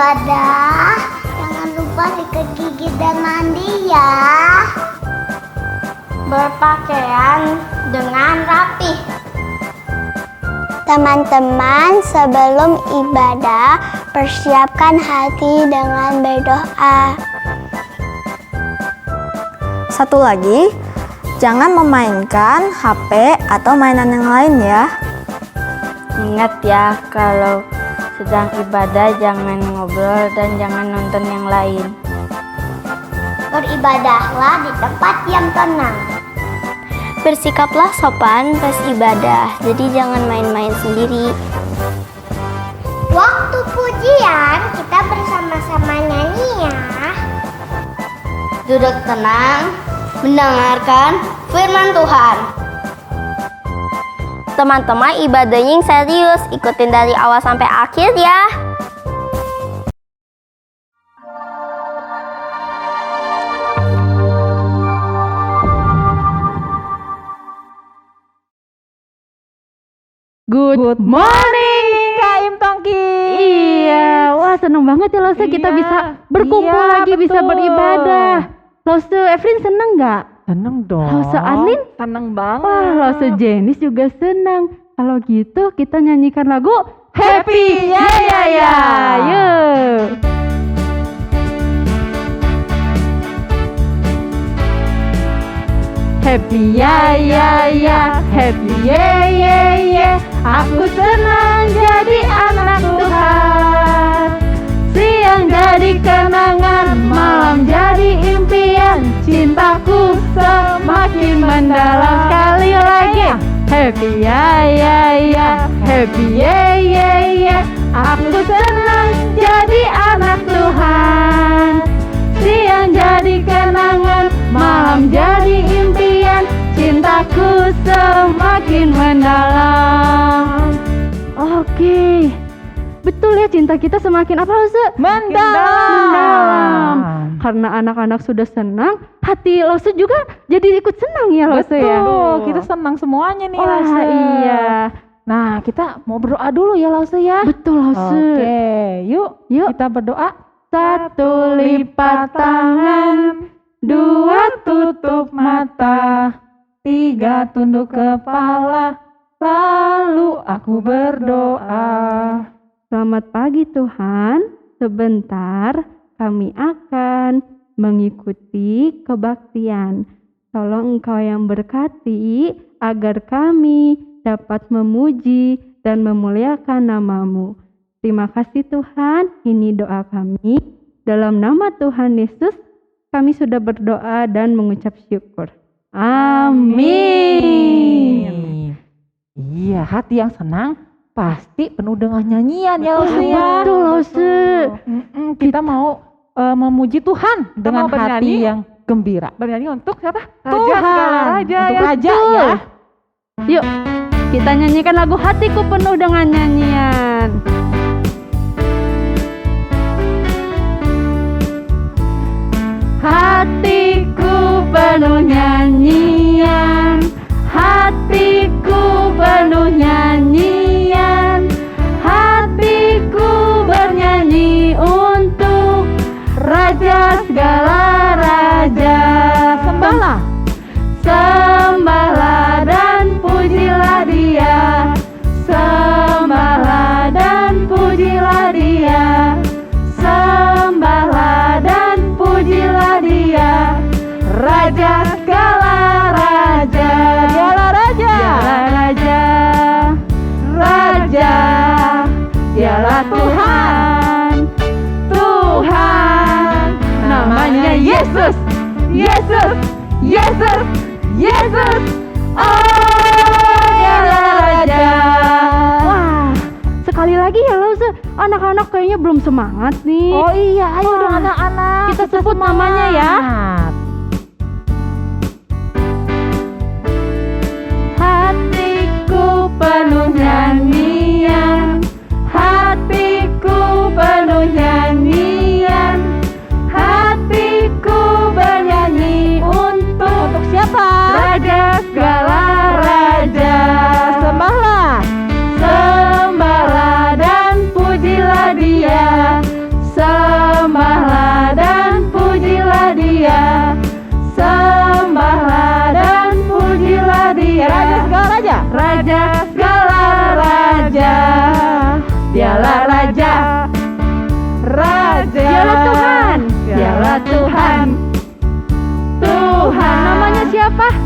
ibadah, jangan lupa sikat gigi dan mandi ya. Berpakaian dengan rapi. Teman-teman, sebelum ibadah, persiapkan hati dengan berdoa. Satu lagi, jangan memainkan HP atau mainan yang lain ya. Ingat ya, kalau sedang ibadah jangan ngobrol dan jangan nonton yang lain. Beribadahlah di tempat yang tenang. Bersikaplah sopan pas ibadah, jadi jangan main-main sendiri. Waktu pujian kita bersama-sama nyanyi ya. Duduk tenang, mendengarkan firman Tuhan. Teman-teman, ibadahnya yang serius, ikutin dari awal sampai akhir ya. Good morning, Kak Im Tongki. Iya, wah seneng banget ya Lause, kita bisa berkumpul lagi, betul. bisa beribadah. Lause Evelyn seneng nggak? Seneng dong. Lause Arlin? Seneng banget. Wah, Lause Jenis juga seneng. Kalau gitu kita nyanyikan lagu Happy Ya Ya Ya. Yuk. Happy ya ya ya, happy ye ye ye. Aku senang jadi anak Tuhan. Siang jadi kenangan, malam jadi impian. Cintaku semakin mendalam. Sekali lagi. Happy ya ya ya, happy ye ye ye. Aku senang jadi anak Tuhan. Siang jadi kenangan, malam jadi impian. Cintaku semakin mendalam. Oke, betul ya, cinta kita semakin apa Lause? Mendalam. Karena anak-anak sudah senang, hati Lause juga jadi ikut senang ya Lause ya. Betul, kita senang semuanya nih Wah, Lause. iya. Nah, kita mau berdoa dulu ya Lause ya. Betul Lause. Oke, yuk kita berdoa. 1 lipat tangan, 2 tutup mata, 3 tunduk kepala, lalu aku berdoa. Selamat pagi Tuhan, sebentar kami akan mengikuti kebaktian. Tolong Engkau yang berkati agar kami dapat memuji dan memuliakan nama-Mu. Terima kasih Tuhan, ini doa kami. Dalam nama Tuhan Yesus, kami sudah berdoa dan mengucap syukur. Amin. Iya, hati yang senang pasti penuh dengan nyanyian ya Lause ya. Betul Lause. Kita mau memuji Tuhan dengan mau hati bernyanyi. yang gembira. Bernyanyi untuk siapa? Tuhan, segala raja untuk ya. raja ya. Yuk, kita nyanyikan lagu Hatiku Penuh dengan Nyanyian. Hatiku penuh nyanyian, hatiku penuh nyanyian, hatiku bernyanyi untuk Raja segala raja. Sembahlah, sembahlah dan pujilah Dia, sembahlah dan pujilah Dia, sembahlah dan pujilah Dia, Raja segala raja. Dialah raja, dialah raja, raja, dialah Tuhan, Tuhan, namanya Yesus, Yesus, Yesus, Yesus. Oh, dialah raja. Wah, sekali lagi ya Lause, anak-anak kayaknya belum semangat nih. Oh iya, ayo Wah, dong anak-anak. kita sebut namanya ya. Hatiku penuh nyanyian, hatiku penuh nyanyian, hatiku bernyanyi untuk siapa? Raja segala raja. Sembahlah, sembahlah dan pujilah Dia,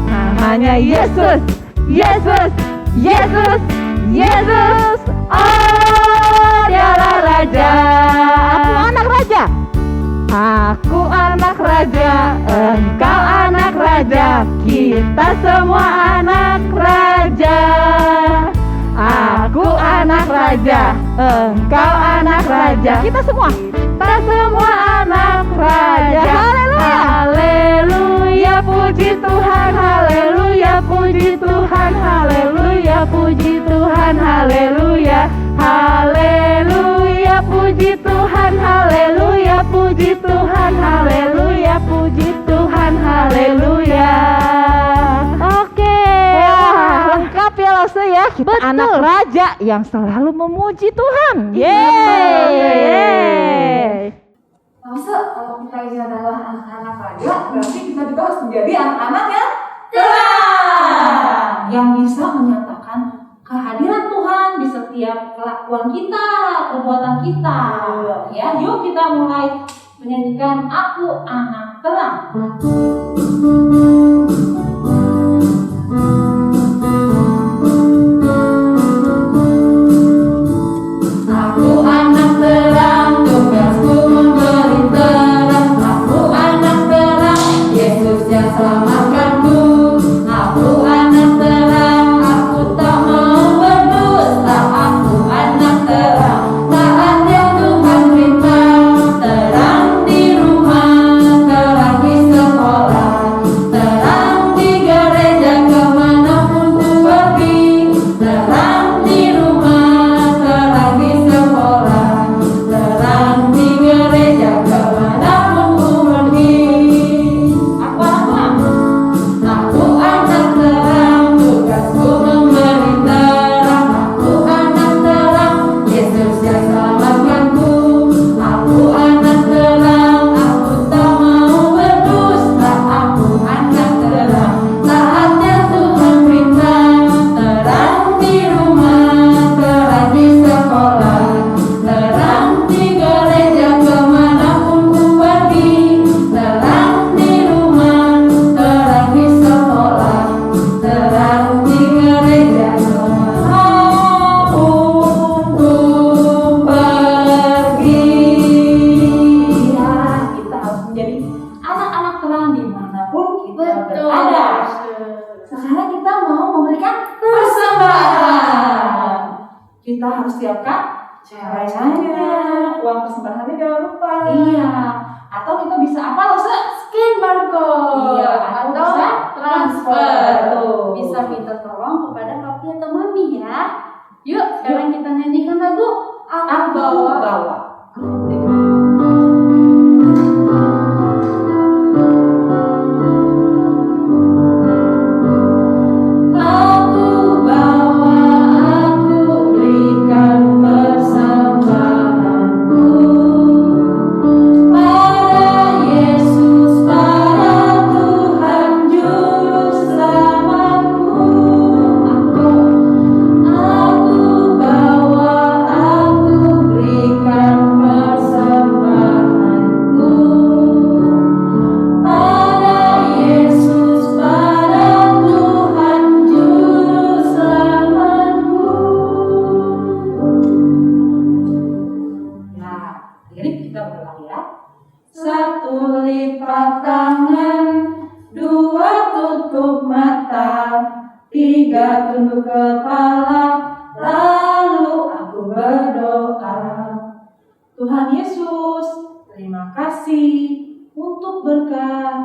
namanya Yesus. Yesus, Yesus, Yesus. Oh, dialah Raja. Aku anak Raja. Aku anak Raja, engkau anak Raja. Kita semua anak Raja. Aku anak Raja, engkau anak Raja. Kita semua anak Raja. Haleluya. Haleluya, puji Tuhan. Haleluya, puji Tuhan. Haleluya, puji Tuhan. Haleluya. Haleluya, puji Tuhan. Haleluya, puji Tuhan. Haleluya, puji Tuhan. Haleluya. Oke. Wah, lengkap ya Lause ya. Kita anak Raja yang selalu memuji Tuhan. Yeay. Masa kalau kita ini adalah anak-anak raja, berarti kita juga harus menjadi anak-anak yang terang, yang bisa menyatakan kehadiran Tuhan di setiap kelakuan kita, perbuatan kita. Ya, yuk kita mulai menyanyikan Aku Anak Terang. Aku anak terang, tugasku memberi terang. Aku anak terang, Yesus yang selamatkanku. Aku anak terang, aku tak mau berdusta. Aku anak terang, taat yang Tuhan perintah. Terang di rumah, terang di sekolah, terang di gereja kemanapun ku pergi. Terang di rumah, terang di sekolah, terang di gereja kemanapun ku pergi. Aku anak terang, tugasku memberi terang. Aku anak terang, Yesus yang selamatkanku. Aku anak terang, aku tak mau berdusta. Aku anak terang, taatnya Tuhan perintah. Terang di rumah, terang di sekolah, terang di gereja kemanapun ku pergi. Terang di rumah, terang di sekolah, terang di gereja kemanapun ku pergi. Ya, kita harus menjadi anak-anak terang dimanapun kita berada. Sekarang kita mau memberikan persembahan. Kita harus siapkan caranya. Uang persembahannya jangan lupa. Iya. Atau kita bisa apa loh, scan barcode. Iya. Atau bisa transfer. Bisa minta tolong kepada papi atau mami ya. Yuk, sekarang kita nyanyikan lagu Aku Bawa. Aku bawa, aku berikan persembahanku pada Yesus, pada Tuhan Juru Selamatku. Aku bawa, aku berikan persembahanku pada Yesus, pada Tuhan Juru Selamatku. Nah, jadi kita berulang ya. Satu lipat tangan, dua tutup mata, tiga tunduk kepala, lalu aku berdoa. Tuhan Yesus, terima kasih untuk berkat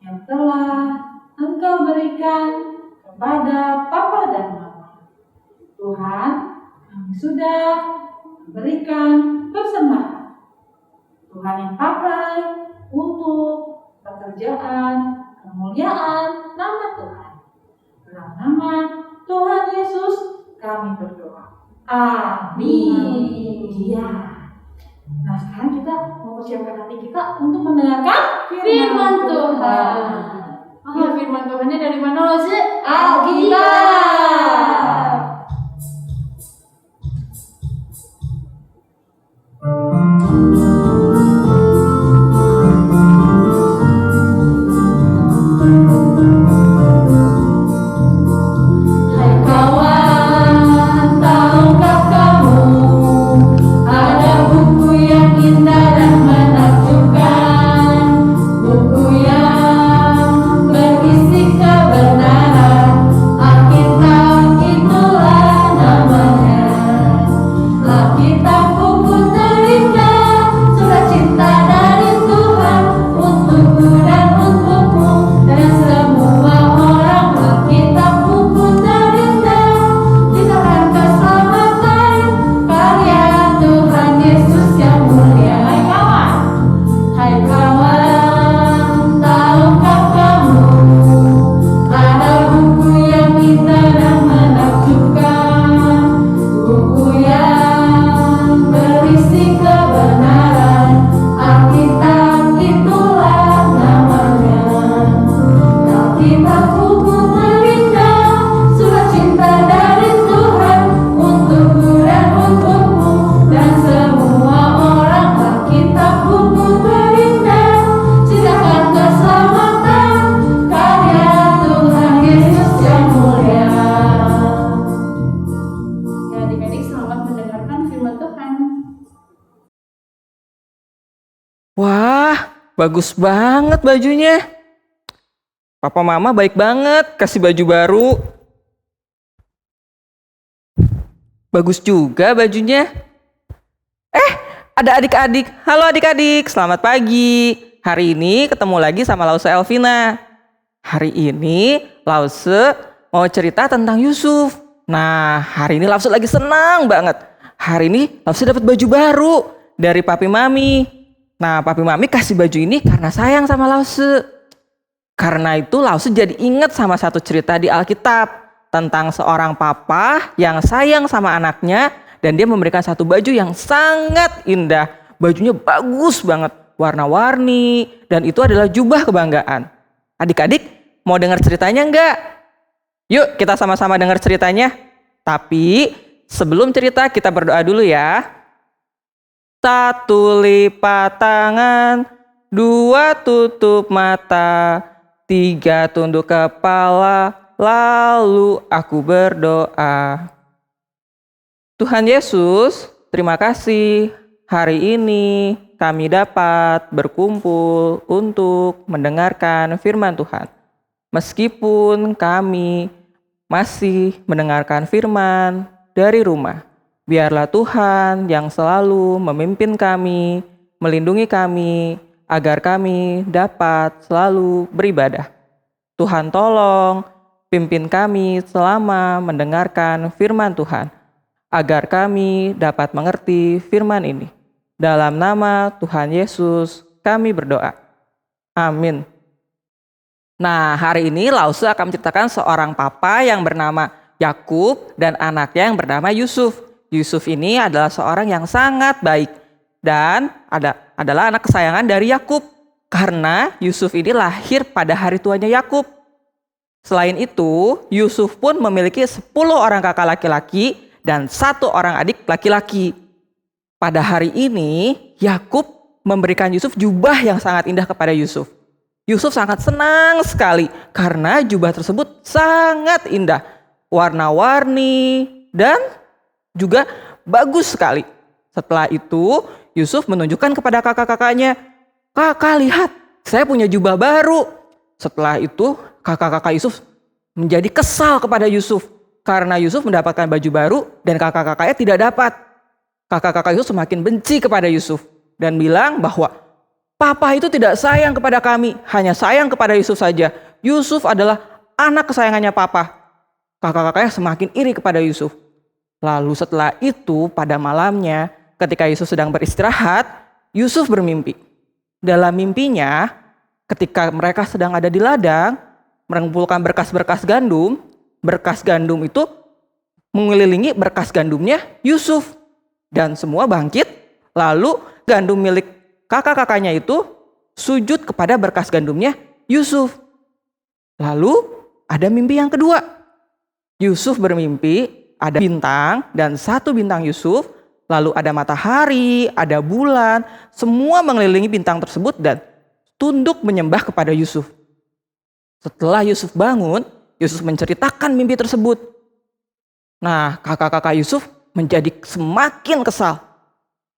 yang telah Engkau berikan kepada Papa dan Mama. Tuhan, kami sudah memberikan persembahan. Tuhan yang pakai untuk pekerjaan, kemuliaan nama Tuhan. Dalam nama Tuhan Yesus kami berdoa. Amin. Iya. Nah, sekarang kita mempersiapkan hati kita untuk mendengarkan firman Tuhan. Firman Tuhannya dari mana loh sih? Alkitab. Bagus banget bajunya. Papa mama baik banget kasih baju baru. Bagus juga bajunya. Ada adik-adik. Halo adik-adik, selamat pagi. Hari ini ketemu lagi sama Lause Elvina. Hari ini Lause mau cerita tentang Yusuf. Nah, hari ini Lause lagi senang banget. Hari ini Lause dapat baju baru dari papi mami. Nah, papi mami kasih baju ini karena sayang sama Lause. Karena itu Lause jadi ingat sama satu cerita di Alkitab tentang seorang papa yang sayang sama anaknya dan dia memberikan satu baju yang sangat indah. Bajunya bagus banget, warna-warni, dan itu adalah jubah kebanggaan. Adik-adik mau dengar ceritanya enggak? Yuk kita sama-sama dengar ceritanya. Tapi sebelum cerita kita berdoa dulu ya. 1 lipat tangan, 2 tutup mata, 3 tunduk kepala, lalu aku berdoa. Tuhan Yesus, terima kasih hari ini kami dapat berkumpul untuk mendengarkan firman Tuhan. Meskipun kami masih mendengarkan firman dari rumah, biarlah Tuhan yang selalu memimpin kami, melindungi kami, agar kami dapat selalu beribadah. Tuhan tolong pimpin kami selama mendengarkan firman Tuhan, agar kami dapat mengerti firman ini. Dalam nama Tuhan Yesus kami berdoa. Amin. Nah, hari ini Lause akan menceritakan seorang papa yang bernama Yakub dan anaknya yang bernama Yusuf. Yusuf ini adalah seorang yang sangat baik dan adalah anak kesayangan dari Yakub karena Yusuf ini lahir pada hari tuanya Yakub. Selain itu, Yusuf pun memiliki 10 orang kakak laki-laki dan 1 orang adik laki-laki. Pada hari ini, Yakub memberikan Yusuf jubah yang sangat indah kepada Yusuf. Yusuf sangat senang sekali karena jubah tersebut sangat indah, warna-warni dan juga bagus sekali. Setelah itu, Yusuf menunjukkan kepada kakak-kakaknya, "Kakak, lihat, saya punya jubah baru." Setelah itu, kakak-kakak Yusuf menjadi kesal kepada Yusuf karena Yusuf mendapatkan baju baru dan kakak-kakaknya tidak dapat. Kakak-kakak Yusuf semakin benci kepada Yusuf dan bilang bahwa papa itu tidak sayang kepada kami, hanya sayang kepada Yusuf saja. Yusuf adalah anak kesayangannya papa. Kakak-kakaknya semakin iri kepada Yusuf. Lalu setelah itu pada malamnya ketika Yusuf sedang beristirahat, Yusuf bermimpi. Dalam mimpinya ketika mereka sedang ada di ladang mengumpulkan berkas-berkas gandum, berkas gandum itu mengelilingi berkas gandumnya Yusuf. Dan semua bangkit, lalu gandum milik kakak-kakaknya itu sujud kepada berkas gandumnya Yusuf. Lalu ada mimpi yang kedua. Yusuf bermimpi ada bintang dan 1 bintang Yusuf, lalu ada matahari, ada bulan, semua mengelilingi bintang tersebut dan tunduk menyembah kepada Yusuf. Setelah Yusuf bangun, Yusuf menceritakan mimpi tersebut. Nah, kakak-kakak Yusuf menjadi semakin kesal.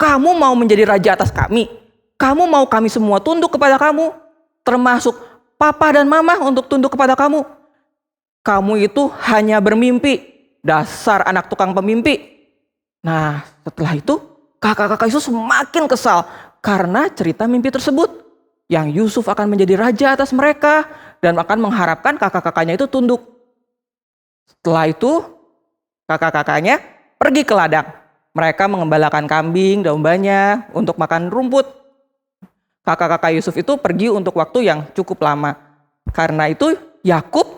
"Kamu mau menjadi raja atas kami? Kamu mau kami semua tunduk kepada kamu? Termasuk papa dan mama untuk tunduk kepada kamu? Kamu itu hanya bermimpi. Dasar anak tukang pemimpi." Nah, setelah itu kakak-kakak Yusuf semakin kesal karena cerita mimpi tersebut. Yang Yusuf akan menjadi raja atas mereka dan akan mengharapkan kakak-kakaknya itu tunduk. Setelah itu kakak-kakaknya pergi ke ladang. Mereka mengembalakan kambing, dombanya untuk makan rumput. Kakak-kakak Yusuf itu pergi untuk waktu yang cukup lama. Karena itu Yakub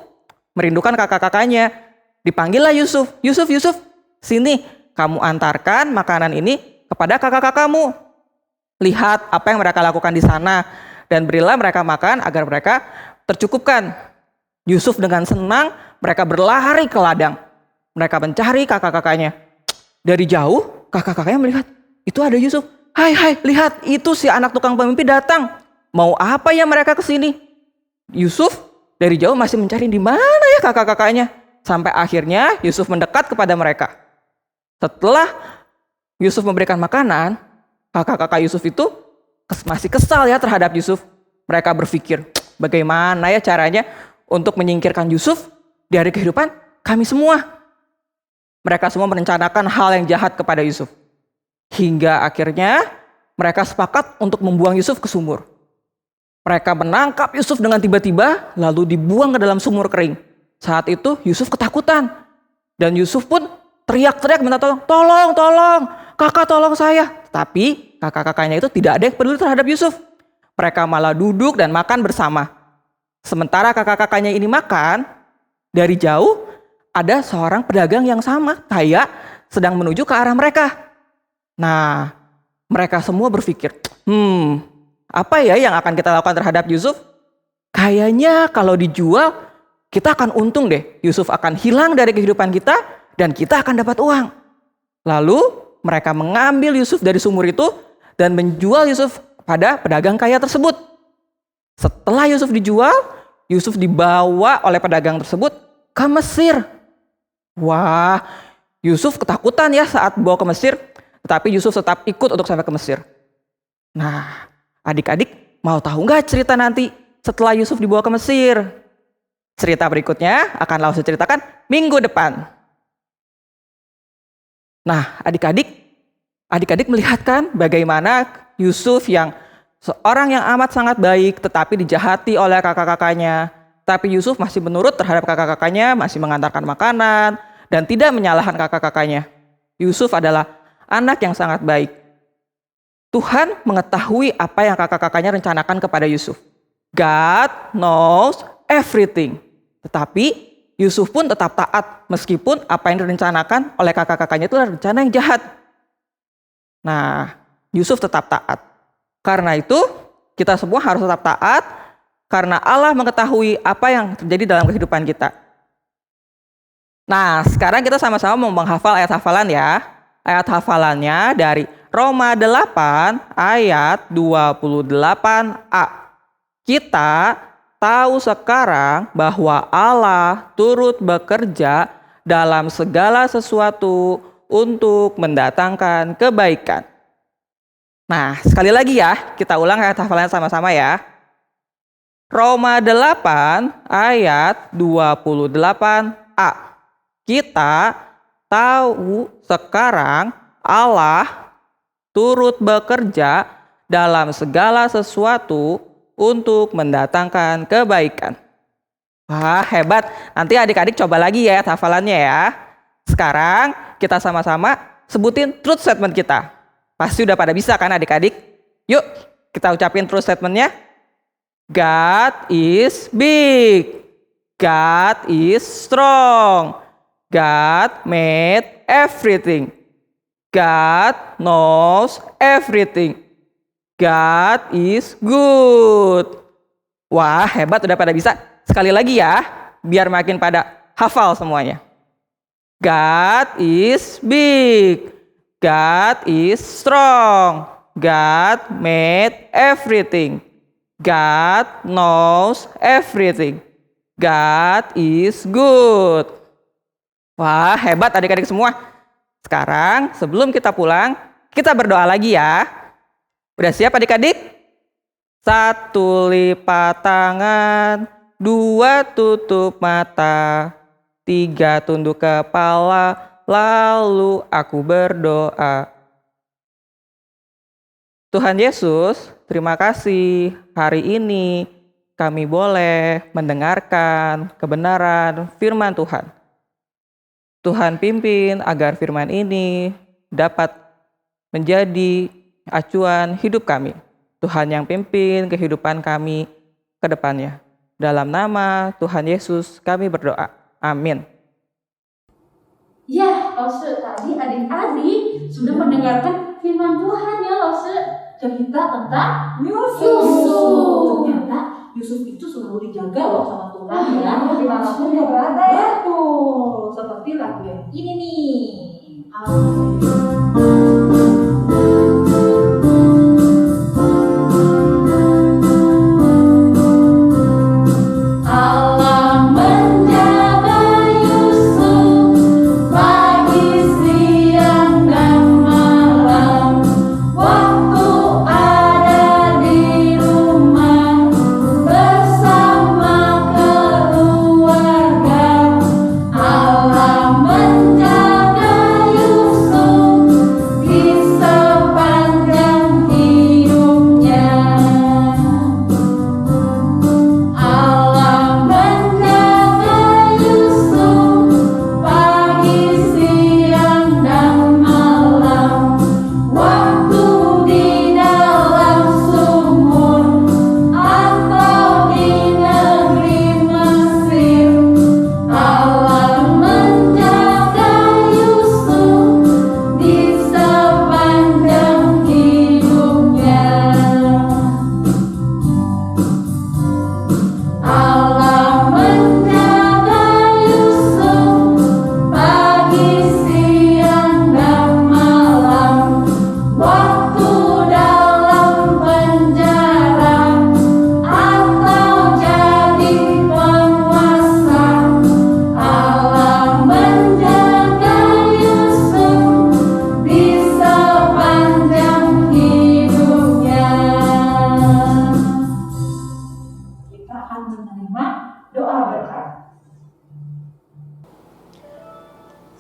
merindukan kakak-kakaknya. Dipanggillah Yusuf. Yusuf, sini kamu antarkan makanan ini kepada kakak-kakakmu. Lihat apa yang mereka lakukan di sana dan berilah mereka makan agar mereka tercukupkan. Yusuf dengan senang mereka berlari ke ladang. Mereka mencari kakak-kakaknya. Dari jauh kakak-kakaknya melihat itu ada Yusuf. Hai, lihat itu si anak tukang pemimpi datang. Mau apa ya mereka kesini? Yusuf dari jauh masih mencari di mana ya kakak-kakaknya. Sampai akhirnya Yusuf mendekat kepada mereka. Setelah Yusuf memberikan makanan, kakak-kakak Yusuf itu masih kesal ya terhadap Yusuf. Mereka berpikir, bagaimana ya caranya untuk menyingkirkan Yusuf dari kehidupan kami semua. Mereka semua merencanakan hal yang jahat kepada Yusuf. Hingga akhirnya mereka sepakat untuk membuang Yusuf ke sumur. Mereka menangkap Yusuf dengan tiba-tiba, lalu dibuang ke dalam sumur kering. Saat itu Yusuf ketakutan. Dan Yusuf pun teriak-teriak minta tolong. Tolong, tolong, kakak tolong saya. Tapi kakak-kakaknya itu tidak ada yang peduli terhadap Yusuf. Mereka malah duduk dan makan bersama. Sementara kakak-kakaknya ini makan, dari jauh ada seorang pedagang yang sama kayak sedang menuju ke arah mereka. Nah, mereka semua berpikir, apa ya yang akan kita lakukan terhadap Yusuf? Kayaknya kalau dijual, kita akan untung deh. Yusuf akan hilang dari kehidupan kita dan kita akan dapat uang. Lalu mereka mengambil Yusuf dari sumur itu dan menjual Yusuf pada pedagang kaya tersebut. Setelah Yusuf dijual, Yusuf dibawa oleh pedagang tersebut ke Mesir. Wah, Yusuf ketakutan ya saat dibawa ke Mesir, tetapi Yusuf tetap ikut untuk sampai ke Mesir. Nah, adik-adik mau tahu nggak cerita nanti setelah Yusuf dibawa ke Mesir? Cerita berikutnya akan langsung ceritakan minggu depan. Nah, adik-adik melihat kan bagaimana Yusuf yang seorang yang amat sangat baik tetapi dijahati oleh kakak-kakaknya. Tapi Yusuf masih menurut terhadap kakak-kakaknya, masih mengantarkan makanan dan tidak menyalahkan kakak-kakaknya. Yusuf adalah anak yang sangat baik. Tuhan mengetahui apa yang kakak-kakaknya rencanakan kepada Yusuf. God knows everything. Tetapi Yusuf pun tetap taat meskipun apa yang direncanakan oleh kakak-kakaknya itu adalah rencana yang jahat. Nah, Yusuf tetap taat. Karena itu kita semua harus tetap taat karena Allah mengetahui apa yang terjadi dalam kehidupan kita. Nah, sekarang kita sama-sama mau menghafal ayat hafalan ya. Ayat hafalannya dari Roma 8 ayat 28a. Kita tahu sekarang bahwa Allah turut bekerja dalam segala sesuatu untuk mendatangkan kebaikan. Nah, sekali lagi ya, kita ulang ayat hafalannya sama-sama ya. Roma 8 ayat 28a. Kita tahu sekarang Allah turut bekerja dalam segala sesuatu untuk mendatangkan kebaikan. Wah, hebat. Nanti adik-adik coba lagi ya hafalannya ya. Sekarang kita sama-sama sebutin truth statement kita. Pasti udah pada bisa kan adik-adik? Yuk, kita ucapin truth statementnya. God is big. God is strong. God made everything. God knows everything. God is good. Wah, hebat udah pada bisa. Sekali lagi ya, biar makin pada hafal semuanya. God is big. God is strong. God made everything. God knows everything. God is good. Wah, hebat adik-adik semua. Sekarang sebelum kita pulang, kita berdoa lagi ya. Udah siap adik-adik? 1 lipat tangan, 2 tutup mata, 3 tunduk kepala, lalu aku berdoa. Tuhan Yesus, terima kasih hari ini kami boleh mendengarkan kebenaran firman Tuhan. Tuhan pimpin agar firman ini dapat menjadi acuan hidup kami. Tuhan yang pimpin kehidupan kami ke depannya. Dalam nama Tuhan Yesus kami berdoa. Amin. Ya, Lause, tadi adik-adik sudah mendengarkan firman Tuhan ya, Lause. Cerita tentang Yusuf. Ternyata Yusuf itu selalu dijaga loh sama Tuhan ya. Dimanapun dia berada ya. Betul. Seperti lagu yang ini nih.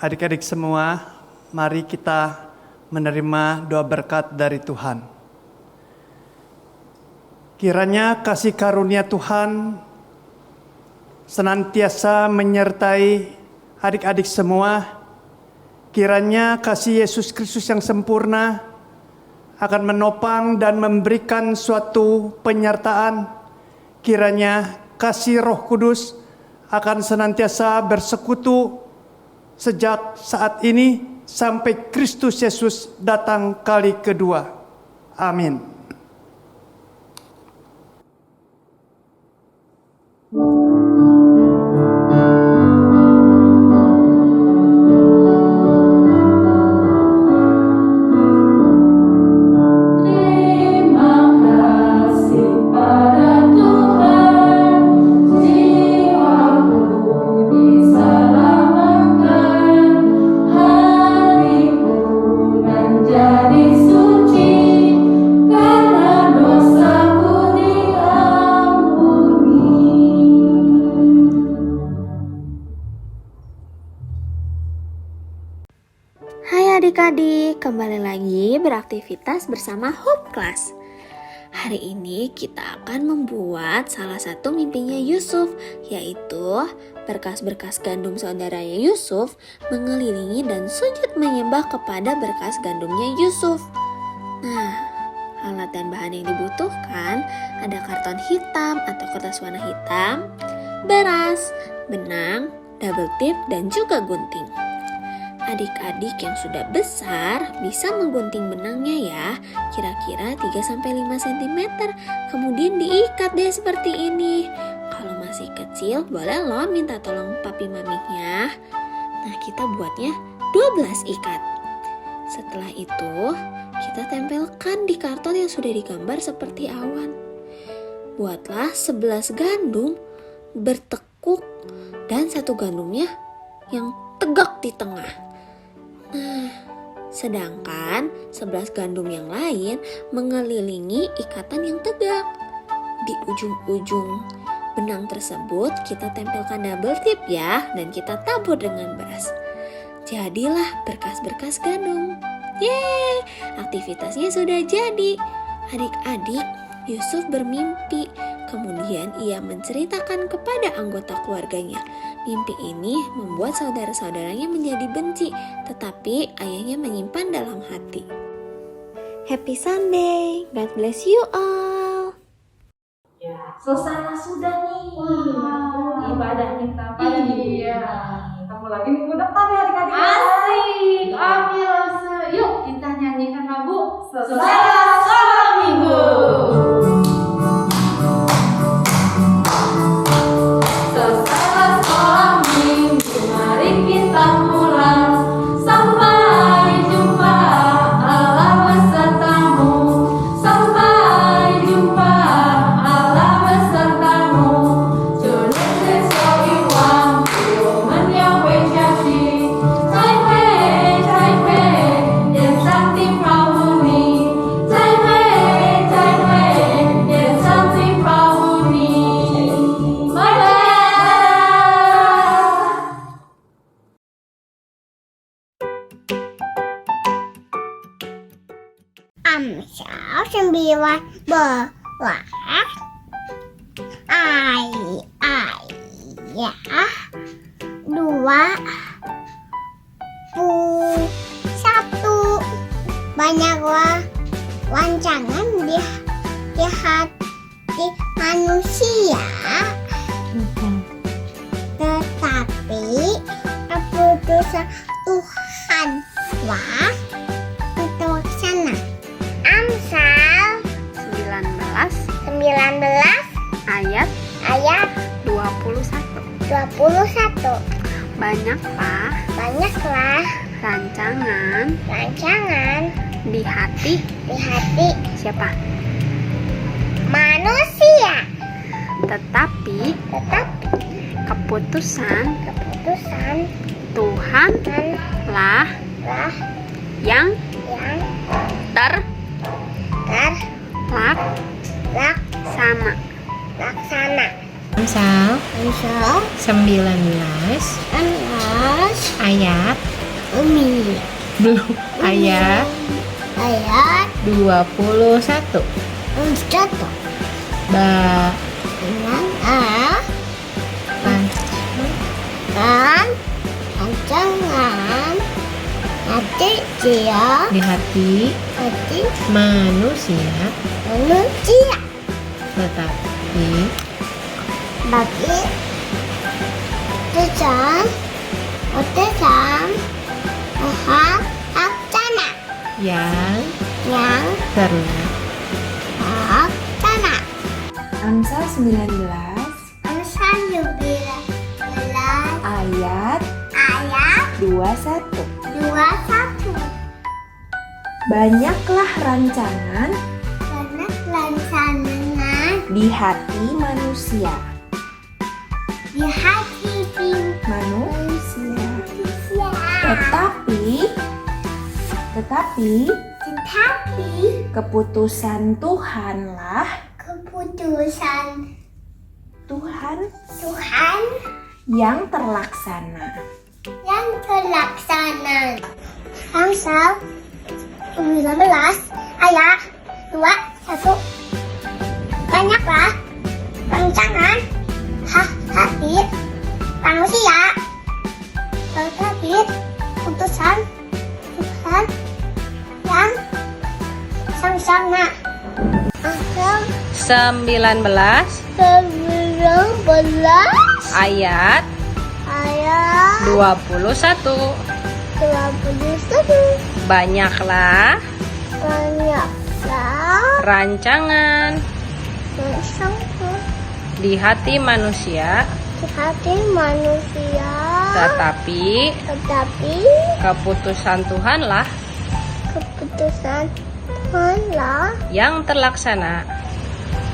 Adik-adik semua, mari kita menerima doa berkat dari Tuhan. Kiranya kasih karunia Tuhan senantiasa menyertai adik-adik semua. Kiranya kasih Yesus Kristus yang sempurna akan menopang dan memberikan suatu penyertaan. Kiranya kasih Roh Kudus akan senantiasa bersekutu sejak saat ini sampai Kristus Yesus datang kali kedua. Amin. Adik-adik, kembali lagi beraktivitas bersama Hope Class. Hari ini kita akan membuat salah satu mimpinya Yusuf, yaitu berkas-berkas gandum saudaranya Yusuf mengelilingi dan sujud menyembah kepada berkas gandumnya Yusuf. Nah, alat dan bahan yang dibutuhkan ada karton hitam atau kertas warna hitam, beras, benang, double tip, dan juga gunting. Adik-adik yang sudah besar bisa menggunting benangnya ya, kira-kira 3-5 cm, kemudian diikat deh seperti ini. Kalau masih kecil boleh loh minta tolong papi maminya. Nah, kita buatnya 12 ikat. Setelah itu kita tempelkan di karton yang sudah digambar seperti awan. Buatlah 11 gandum bertekuk dan satu gandumnya yang tegak di tengah. Nah, sedangkan 11 gandum yang lain mengelilingi ikatan yang tegak. Di ujung-ujung benang tersebut kita tempelkan double tip ya, dan kita tabur dengan beras. Jadilah berkas-berkas gandum. Yeay, aktivitasnya sudah jadi. Adik-adik, Yusuf bermimpi. Kemudian ia menceritakan kepada anggota keluarganya. Mimpi ini membuat saudara-saudaranya menjadi benci, tetapi ayahnya menyimpan dalam hati. Happy Sunday, God bless you all. Ya, selesai sudah nih. Ibadah kita pagi. Iya. Ketemu lagi minggu depan ya adik-adik. Asik. Oke, Lause. Yuk kita nyanyikan lagu Selesai sekolah minggu. Selesai sekolah minggu, mari kita pulang. Sampai jumpa Allah besertamu. Sampai jumpa Allah besertamu. Jodoh sesuai uang, momen yang wecashi. Cai pe, yang sakti pahuni. Cai pe, yang sakti pahuni. Bye. Amsal 19 ayah 21 banyaklah rancangan di hati manusia, tetapi keputusan Tuhanlah terlaksana. Amsal 19 ayat ayat 21. Banyaklah rancangan di hati siapa? manusia, Tetapi keputusan Tuhan lah lah yang yang terlaksana. Amsal Amsal 19 ayat Umi. Belum. Ayat Ayat 21. Jatuh. Ba. Dengan Lan. dan rancangan hati dia Di hati hati manusia, manusia tetapi bagi Tuhan Tuhan Aksana yang yang terlaksana. Aksana Amsal 19 Amsal 19 ayat ayat 21. 21 Banyaklah rancangan karena rancangan di hati manusia. di hati Manusia. manusia Tetapi tetapi keputusan Tuhanlah keputusan Tuhan Tuhan yang terlaksana. yang terlaksana. Amsal 19 ayat 21 banyaklah rancangan hati manusia tetapi keputusan Tuhan yang terlaksana. Amsal 19 19 ayat ayat 21. 21 Banyaklah banyaklah rancangan rancangan di hati manusia, di hati manusia tetapi tetapi keputusan Tuhanlah keputusan Tuhanlah yang terlaksana.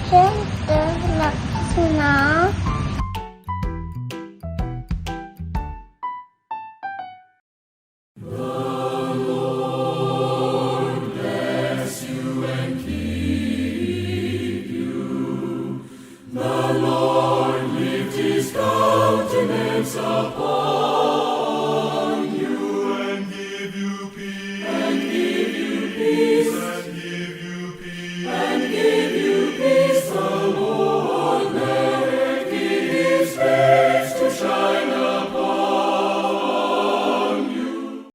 yang terlaksana.